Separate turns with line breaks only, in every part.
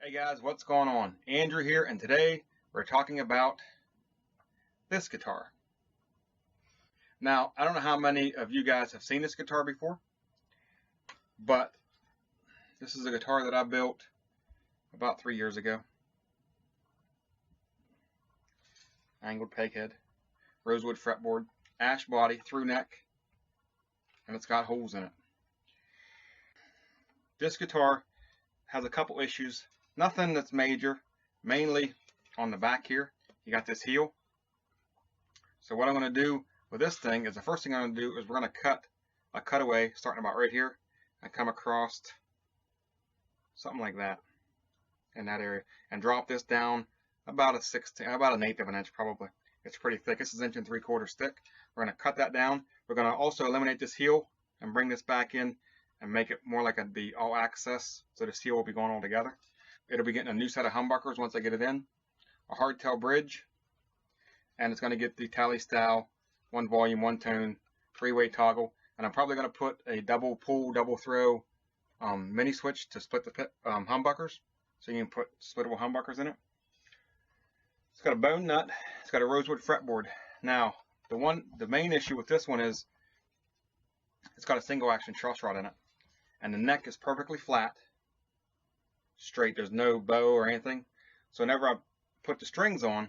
Hey guys, what's going on? Andrew here, and today we're talking about this guitar. Now, I don't know how many of you guys have seen this guitar before, but this is a guitar that I built about 3 years ago. Angled peghead, rosewood fretboard, ash body, through neck, and it's got holes in it. This guitar has a couple issues. Nothing that's major, mainly on the back here. You got this heel. So what I'm going to do with this thing is the first thing I'm going to do is we're going to cut a cutaway starting about right here and come across something like that in that area and drop this down about an eighth of an inch probably. It's pretty thick. This is 1 3/4 thick. We're going to cut that down. We're going to also eliminate this heel and bring this back in and make it more like the all access, so this heel will be going all together. It'll be getting a new set of humbuckers once I get it in, a hardtail bridge, and it's going to get the Tally style 1 volume, 1 tone, 3-way toggle. And I'm probably going to put a double pull, double throw mini switch to split the humbuckers, so you can put splittable humbuckers in it. It's got a bone nut. It's got a rosewood fretboard. Now, the main issue with this one is it's got a single action truss rod in it, and the neck is perfectly flat. Straight, there's no bow or anything. So whenever I put the strings on,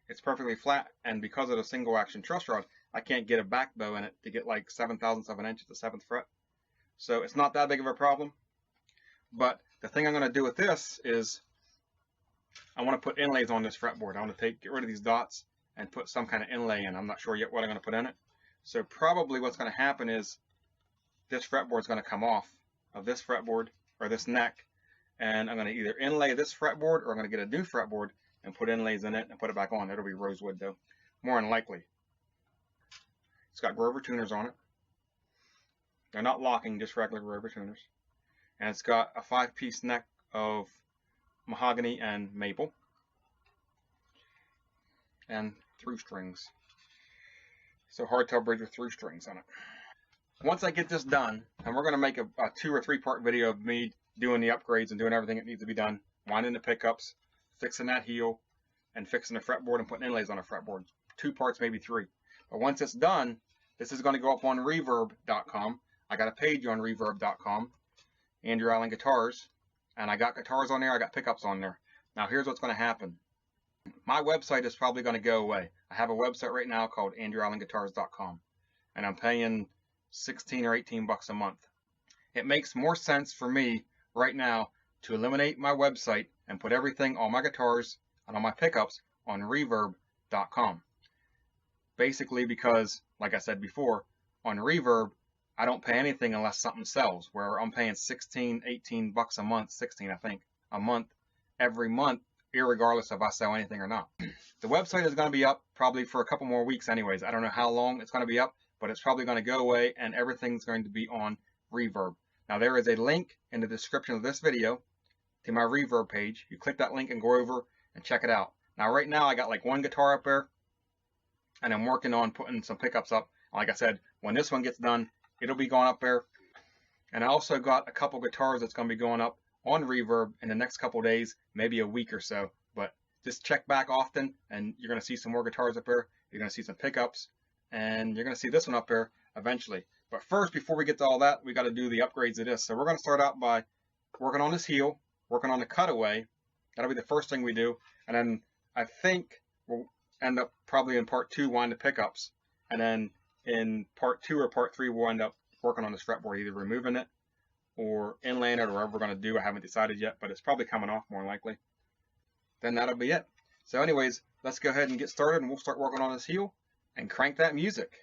it's perfectly flat, and because of the single action truss rod, I can't get a back bow in it to get like 7/1000 of an inch at the 7th fret. So it's not that big of a problem. But the thing I'm going to do with this is I want to put inlays on this fretboard. I want to get rid of these dots and put some kind of inlay in. I'm not sure yet what I'm going to put in it. So probably what's going to happen is this fretboard is going to come off of this fretboard or this neck, and I'm going to either inlay this fretboard or I'm going to get a new fretboard and put inlays in it and put it back on. It'll be rosewood though, more than likely. It's got Grover tuners on it. They're not locking, just regular Grover tuners. And it's got a 5-piece neck of mahogany and maple. And through strings. So hardtail bridge with through strings on it. Once I get this done, and we're going to make a 2 or 3 part video of me doing the upgrades and doing everything that needs to be done, winding the pickups, fixing that heel, and fixing the fretboard and putting inlays on the fretboard. 2 parts, maybe 3. But once it's done, this is going to go up on reverb.com. I got a page on reverb.com, Andrew Allen Guitars, and I got guitars on there, I got pickups on there. Now here's what's going to happen. My website is probably going to go away. I have a website right now called andrewallenguitars.com, and I'm paying 16 or 18 bucks a month. It makes more sense for me right now to eliminate my website and put everything, all my guitars and all my pickups, on reverb.com. Basically because, like I said before, on Reverb I don't pay anything unless something sells, where I'm paying 16, 18 bucks a month, 16 I think, a month, every month, irregardless if I sell anything or not. The website is going to be up probably for a couple more weeks anyways. I don't know how long it's going to be up, but it's probably going to go away and everything's going to be on Reverb. Now there is a link in the description of this video to my Reverb page. You click that link and go over and check it out. Now right now I got like 1 guitar up there, and I'm working on putting some pickups up. Like I said, when this one gets done, it'll be going up there. And I also got a couple guitars that's going to be going up on Reverb in the next couple days, maybe a week or so. But just check back often and you're going to see some more guitars up there. You're going to see some pickups, and you're going to see this one up there eventually. But first, before we get to all that, we got to do the upgrades of this. So we're going to start out by working on this heel, working on the cutaway. That'll be the first thing we do. And then I think we'll end up probably in part 2 wind the pickups. And then in part 2 or part 3, we'll end up working on this fretboard, either removing it or inlaying it or whatever we're going to do. I haven't decided yet, but it's probably coming off more likely. Then that'll be it. So anyways, let's go ahead and get started, and we'll start working on this heel and crank that music.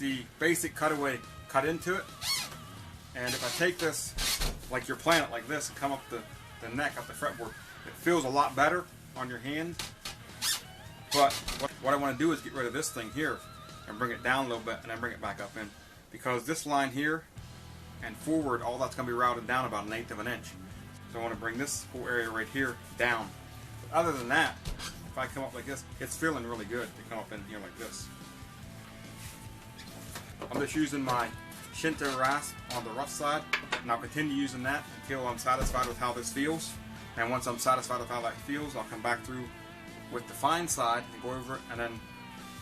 the basic cutaway cut into it. And if I take this, like you're playing it like this, and come up the neck, up the fretboard, it feels a lot better on your hand. But what I want to do is get rid of this thing here and bring it down a little bit and then bring it back up in. Because this line here and forward, all that's going to be routed down about 1/8 of an inch. So I want to bring this whole area right here down. But other than that, if I come up like this, it's feeling really good to come up in here like this. I'm just using my Shinto rasp on the rough side, and I'll continue using that until I'm satisfied with how this feels. And once I'm satisfied with how that feels, I'll come back through with the fine side and go over it, and then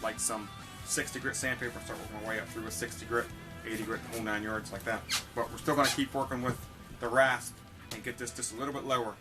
like some 60 grit sandpaper, start working my way up through a 60 grit, 80 grit, the whole 9 yards like that. But we're still going to keep working with the rasp and get this just a little bit lower.